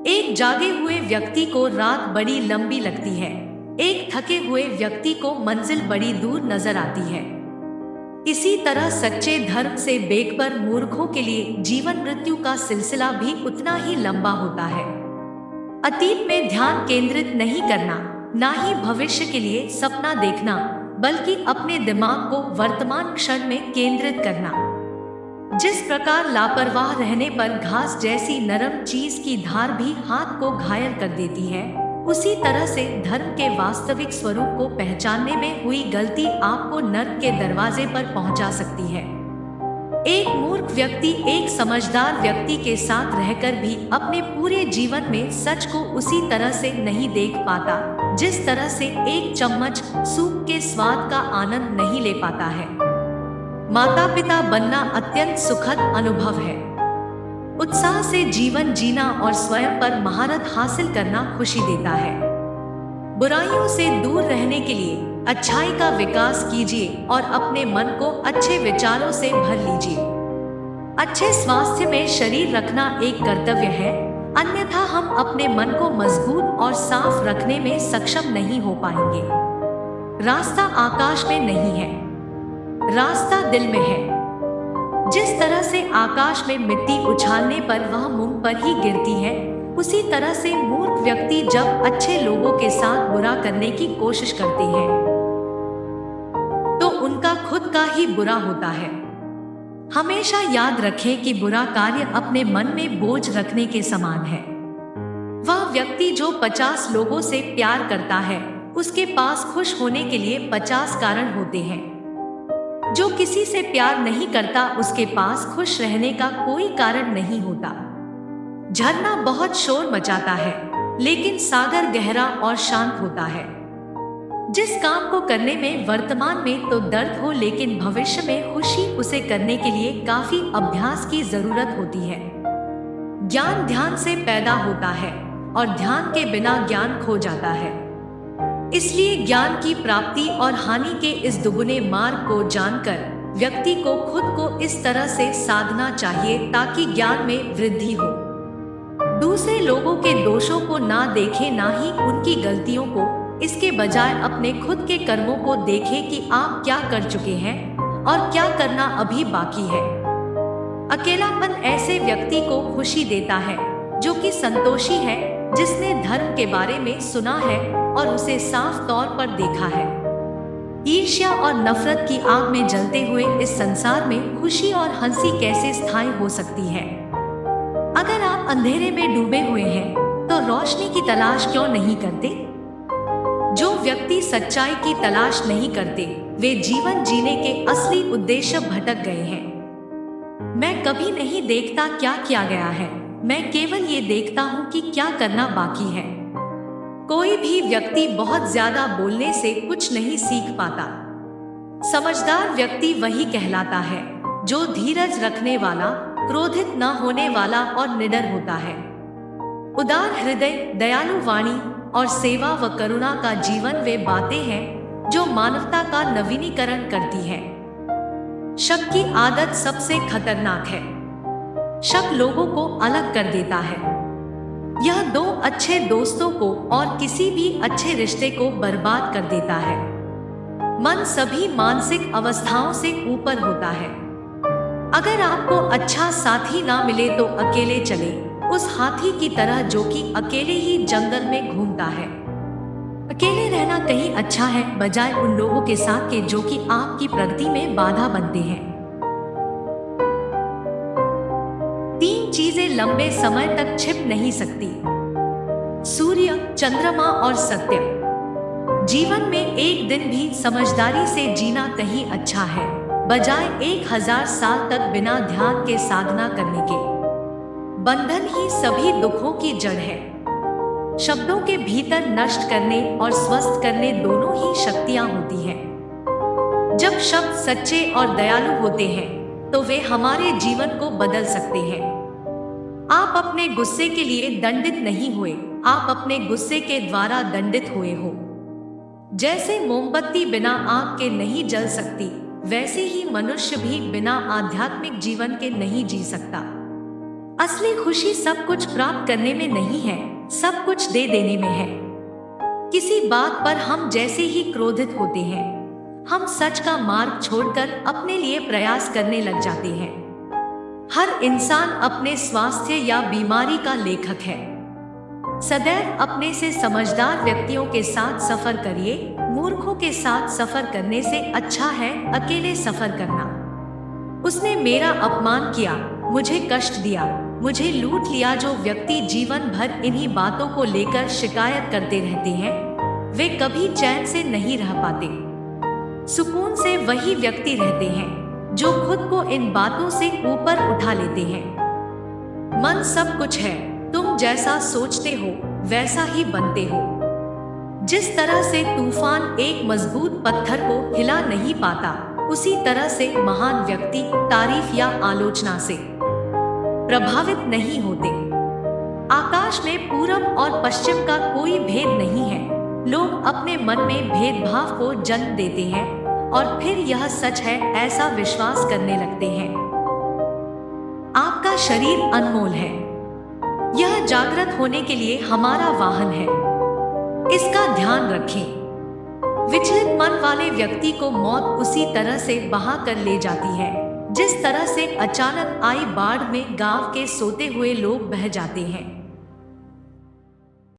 एक जागे हुए व्यक्ति को रात बड़ी लंबी लगती है। एक थके हुए व्यक्ति को मंजिल बड़ी दूर नजर आती है। इसी तरह सच्चे धर्म से बेखबर मूर्खों के लिए जीवन मृत्यु का सिलसिला भी उतना ही लंबा होता है। अतीत में ध्यान केंद्रित नहीं करना, ना ही भविष्य के लिए सपना देखना, बल्कि अपने दिमाग को वर्तमान क्षण में केंद्रित करना। जिस प्रकार लापरवाह रहने पर घास जैसी नरम चीज की धार भी हाथ को घायल कर देती है, उसी तरह से धर्म के वास्तविक स्वरूप को पहचानने में हुई गलती आपको नर्क के दरवाजे पर पहुंचा सकती है। एक मूर्ख व्यक्ति एक समझदार व्यक्ति के साथ रहकर भी अपने पूरे जीवन में सच को उसी तरह से नहीं देख पाता जिस तरह से एक चम्मच सूप के स्वाद का आनंद नहीं ले पाता है। माता पिता बनना अत्यंत सुखद अनुभव है। उत्साह से जीवन जीना और स्वयं पर महारत हासिल करना खुशी देता है। बुराइयों से दूर रहने के लिए अच्छाई का विकास कीजिए और अपने मन को अच्छे विचारों से भर लीजिए। अच्छे स्वास्थ्य में शरीर रखना एक कर्तव्य है, अन्यथा हम अपने मन को मजबूत और साफ रखने में सक्षम नहीं हो पाएंगे। रास्ता आकाश में नहीं है, रास्ता दिल में है। जिस तरह से आकाश में मिट्टी उछालने पर वह मुंह पर ही गिरती है, उसी तरह से मूर्ख व्यक्ति जब अच्छे लोगों के साथ बुरा करने की कोशिश करते हैं तो उनका खुद का ही बुरा होता है। हमेशा याद रखें कि बुरा कार्य अपने मन में बोझ रखने के समान है। वह व्यक्ति जो 50 लोगों से प्यार करता है, उसके पास खुश होने के लिए 50 कारण होते हैं। जो किसी से प्यार नहीं करता, उसके पास खुश रहने का कोई कारण नहीं होता। झरना बहुत शोर मचाता है, लेकिन सागर गहरा और शांत होता है। जिस काम को करने में वर्तमान में तो दर्द हो, लेकिन भविष्य में खुशी, उसे करने के लिए काफी अभ्यास की जरूरत होती है। ज्ञान ध्यान से पैदा होता है और ध्यान के बिना ज्ञान खो जाता है। इसलिए ज्ञान की प्राप्ति और हानि के इस दुगुने मार्ग को जानकर व्यक्ति को खुद को इस तरह से साधना चाहिए ताकि ज्ञान में वृद्धि हो। दूसरे लोगों के दोषों को ना देखें, ना ही उनकी गलतियों को। इसके बजाय अपने खुद के कर्मों को देखें कि आप क्या कर चुके हैं और क्या करना अभी बाकी है। अकेलापन ऐसे व्यक्ति को खुशी देता है जो कि संतोषी है, जिसने धर्म के बारे में सुना है और उसे साफ तौर पर देखा है। ईर्ष्या और नफरत की आग में जलते हुए इस संसार में खुशी और हंसी कैसे स्थायी हो सकती है? अगर आप अंधेरे में डूबे हुए हैं तो रोशनी की तलाश क्यों नहीं करते? जो व्यक्ति सच्चाई की तलाश नहीं करते, वे जीवन जीने के असली उद्देश्य भटक गए हैं। मैं कभी नहीं देखता क्या किया गया है, मैं केवल ये देखता हूँ कि क्या करना बाकी है। कोई भी व्यक्ति बहुत ज्यादा बोलने से कुछ नहीं सीख पाता। समझदार व्यक्ति वही कहलाता है जो धीरज रखने वाला, क्रोधित न होने वाला और निडर होता है। उदार हृदय, दयालु वाणी और सेवा व करुणा का जीवन वे बातें हैं जो मानवता का नवीनीकरण करती है। शक की आदत सबसे खतरनाक है। शक लोगों को अलग कर देता है। यह दो अच्छे दोस्तों को और किसी भी अच्छे रिश्ते को बर्बाद कर देता है। मन सभी मानसिक अवस्थाओं से ऊपर होता है। अगर आपको अच्छा साथी ना मिले तो अकेले चले, उस हाथी की तरह जो कि अकेले ही जंगल में घूमता है। अकेले रहना कहीं अच्छा है, बजाय उन लोगों के साथ के जो कि आपकी प्रगति में बाधा बनते हैं। 3 चीजें लंबे समय तक छिप नहीं सकती: सूर्य, चंद्रमा और सत्य। जीवन में एक दिन भी समझदारी से जीना कहीं अच्छा है, बजाय 1000 साल तक बिना ध्यान के साधना करने के। बंधन ही सभी दुखों की जड़ है। शब्दों के भीतर नष्ट करने और स्वस्थ करने दोनों ही शक्तियां होती हैं। जब शब्द सच्चे और दयालु होते हैं तो वे हमारे जीवन को बदल सकते हैं। आप अपने गुस्से के लिए दंडित नहीं हुए, आप अपने गुस्से के द्वारा दंडित हुए हो। जैसे मोमबत्ती बिना आग के नहीं जल सकती, वैसे ही मनुष्य भी बिना आध्यात्मिक जीवन के नहीं जी सकता। असली खुशी सब कुछ प्राप्त करने में नहीं है, सब कुछ दे देने में है। किसी बात पर हम जैसे ही क्रोधित होते हैं, हम सच का मार्ग छोड़कर अपने लिए प्रयास करने लग जाते हैं। हर इंसान अपने स्वास्थ्य या बीमारी का लेखक है। सदैव अपने से समझदार व्यक्तियों के साथ सफर करिए। मूर्खों के साथ सफर करने से अच्छा है अकेले सफर करना। उसने मेरा अपमान किया, मुझे कष्ट दिया, मुझे लूट लिया। जो व्यक्ति जीवन भर इन्हीं बातों को लेकर शिकायत करते रहते हैं, वे कभी चैन से नहीं रह पाते। सुकून से वही व्यक्ति रहते हैं जो खुद को इन बातों से ऊपर उठा लेते हैं। मन सब कुछ है, तुम जैसा सोचते हो वैसा ही बनते हो। जिस तरह से तूफान एक मजबूत पत्थर को हिला नहीं पाता, उसी तरह से महान व्यक्ति तारीफ या आलोचना से प्रभावित नहीं होते। आकाश में पूरब और पश्चिम का कोई भेद नहीं है। लोग अपने मन में भेदभाव को जन्म देते हैं और फिर यह सच है ऐसा विश्वास करने लगते हैं। आपका शरीर अनमोल है। यह जागृत होने के लिए हमारा वाहन है। इसका ध्यान रखें। विचलित मन वाले व्यक्ति को मौत उसी तरह से बहा कर ले जाती है जिस तरह से अचानक आई बाढ़ में गांव के सोते हुए लोग बह जाते हैं।